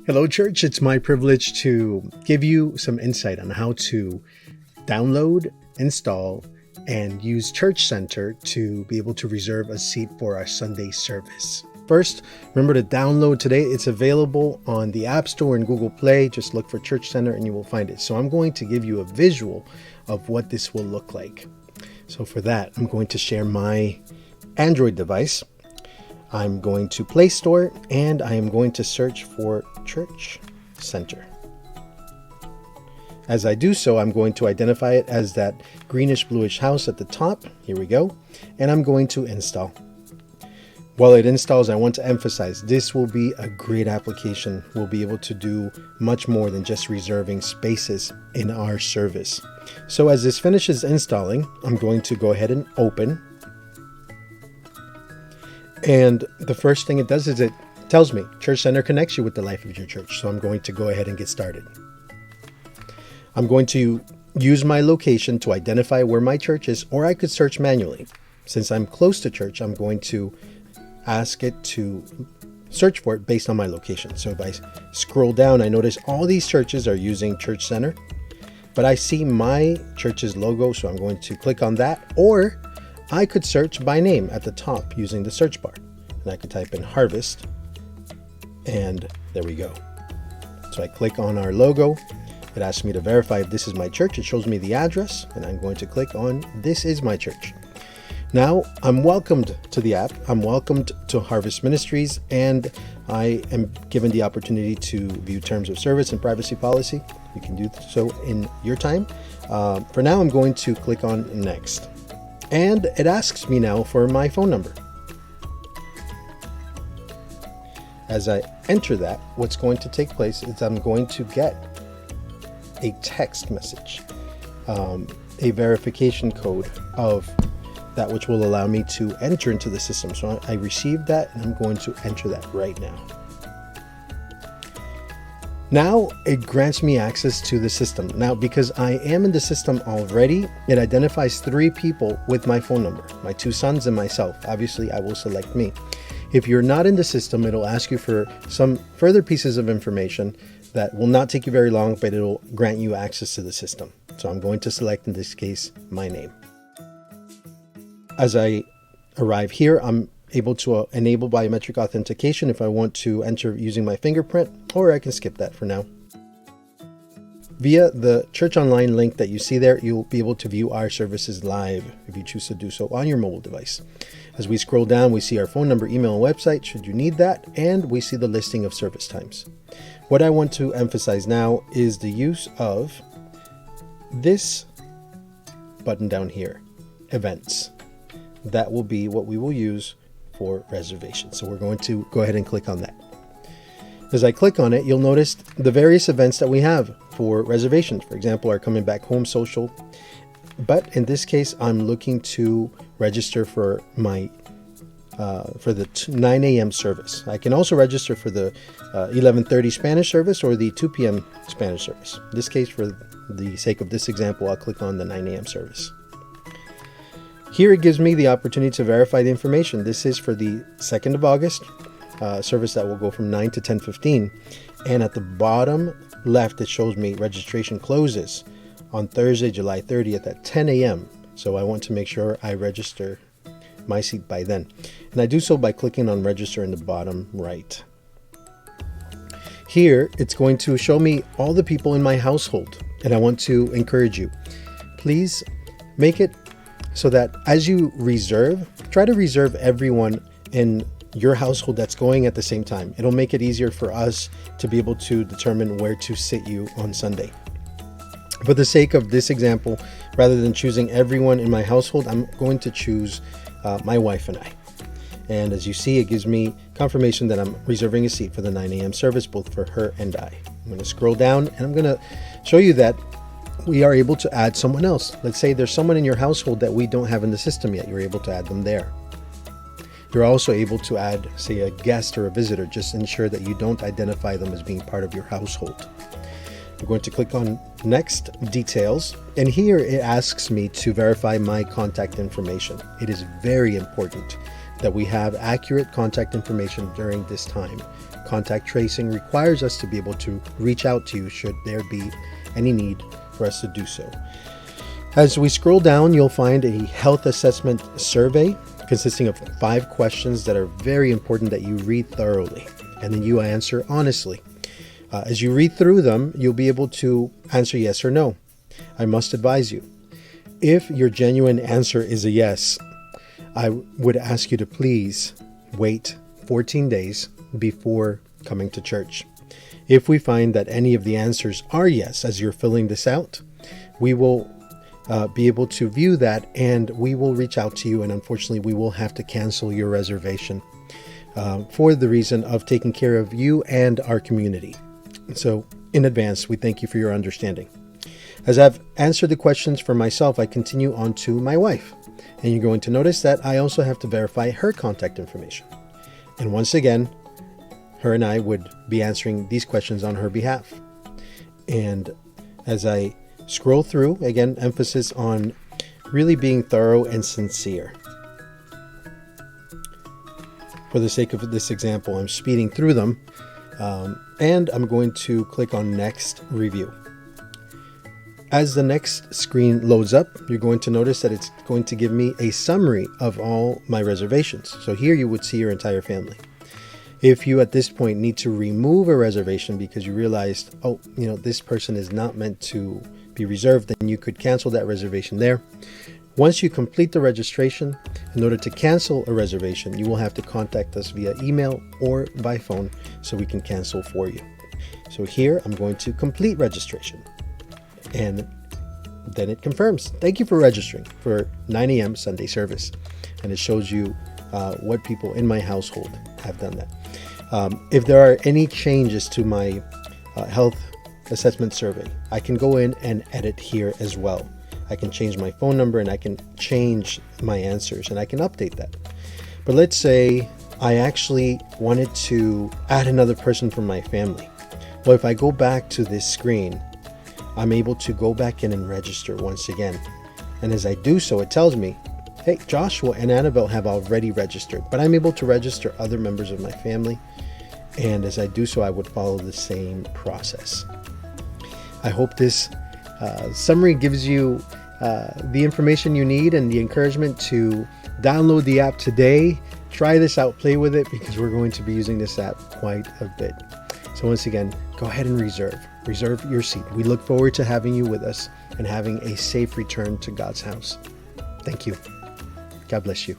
Hello, church. It's my privilege to give you some insight on how to download, install, and use Church Center to be able to reserve a seat for our Sunday service. First, remember to download today. It's available on the App Store and Google Play. Just look for Church Center and you will find it. So I'm going to give you a visual of what this will look like. So for that, I'm going to share my Android device. I'm going to Play Store and I am going to search for Church Center. As I do so, I'm going to identify it as that greenish bluish house at the top. Here we go. And I'm going to install. While it installs, I want to emphasize this will be a great application. We'll be able to do much more than just reserving spaces in our service. So as this finishes installing, I'm going to go ahead and open. And the first thing it does is it tells me Church Center connects you with the life of your church. So I'm going to go ahead and get started. I'm going to use my location to identify where my church is, or I could search manually. Since I'm close to church, I'm going to ask it to search for it based on my location. So if I scroll down, I notice all these churches are using Church Center, but I see my church's logo. So I'm going to click on that, or I could search by name at the top using the search bar, and I could type in Harvest, and there we go. So I click on our logo. It asks me to verify if this is my church. It shows me the address, and I'm going to click on This is my church. Now I'm welcomed to the app. I'm welcomed to Harvest Ministries, and I am given the opportunity to view terms of service and privacy policy. You can do so in your time. For now, I'm going to click on Next. And it asks me now for my phone number. As I enter that, what's going to take place is I'm going to get a text message, a verification code of that which will allow me to enter into the system. So I received that and I'm going to enter that right now. Now it grants me access to the system. Now, because I am in the system already, it identifies 3 people with my phone number, my 2 sons and myself. Obviously, I will select me. If you're not in the system, it'll ask you for some further pieces of information that will not take you very long, but it'll grant you access to the system. So I'm going to select, in this case, my name. As I arrive here, I'm able to enable biometric authentication if I want to enter using my fingerprint, or I can skip that for now. Via the Church Online link that you see there, you'll be able to view our services live if you choose to do so on your mobile device. As we scroll down, we see our phone number, email, and website should you need that, and we see the listing of service times. What I want to emphasize now is the use of this button down here, Events. That will be what we will use for reservation. So we're going to go ahead and click on that. As I click on it, you'll notice the various events that we have for reservations. For example, our Coming Back Home social. But in this case, I'm looking to register for my for the 9 a.m. service. I can also register for the 11:30 Spanish service or the 2 p.m. Spanish service. In this case, for the sake of this example, I'll click on the 9 a.m. service. Here it gives me the opportunity to verify the information. This is for the 2nd of August service that will go from 9 to 10:15. And at the bottom left, it shows me registration closes on Thursday, July 30th at 10 a.m. So I want to make sure I register my seat by then. And I do so by clicking on register in the bottom right. Here, it's going to show me all the people in my household. And I want to encourage you, please make it so that as you reserve, try to reserve everyone in your household that's going at the same time. It'll make it easier for us to be able to determine where to sit you on Sunday. For the sake of this example, rather than choosing everyone in my household, I'm going to choose my wife and I. And as you see, it gives me confirmation that I'm reserving a seat for the 9 a.m. service, both for her and I. I'm going to scroll down and I'm going to show you that we are able to add someone else. Let's say there's someone in your household that we don't have in the system yet. You're able to add them there. You're also able to add, say, a guest or a visitor. Just ensure that you don't identify them as being part of your household. I'm going to click on Next, Details, and here it asks me to verify my contact information. It is very important that we have accurate contact information during this time. contact tracing requires us to be able to reach out to you should there be any need for us to do so. As we scroll down, you'll find a health assessment survey consisting of 5 questions that are very important that you read thoroughly and then you answer honestly. As you read through them, you'll be able to answer yes or no. I must advise you, if your genuine answer is a yes, I would ask you to please wait 14 days before coming to church. If we find that any of the answers are yes as you're filling this out, we will be able to view that and we will reach out to you, and unfortunately we will have to cancel your reservation for the reason of taking care of you and our community. So in advance, we thank you for your understanding. As I've answered the questions for myself, I continue on to my wife. And you're going to notice that I also have to verify her contact information. And once again, her and I would be answering these questions on her behalf. And as I scroll through, again, emphasis on really being thorough and sincere. For the sake of this example, I'm speeding through them, and I'm going to click on Next Review. As the next screen loads up, you're going to notice that it's going to give me a summary of all my reservations. So here you would see your entire family. If you at this point need to remove a reservation because you realized, this person is not meant to be reserved, then you could cancel that reservation there. Once you complete the registration, in order to cancel a reservation, you will have to contact us via email or by phone so we can cancel for you. So here I'm going to complete registration. And then it confirms, thank you for registering for 9 a.m. Sunday service. And it shows you what people in my household have done that. If there are any changes to my health assessment survey, I can go in and edit here as well. I can change my phone number and I can change my answers and I can update that. But let's say I actually wanted to add another person from my family. Well, if I go back to this screen, I'm able to go back in and register once again. And as I do so, it tells me, hey, Joshua and Annabelle have already registered, but I'm able to register other members of my family. And as I do so, I would follow the same process. I hope this summary gives you the information you need and the encouragement to download the app today. Try this out, play with it, because we're going to be using this app quite a bit. So once again, go ahead and reserve your seat. We look forward to having you with us and having a safe return to God's house. Thank you. God bless you.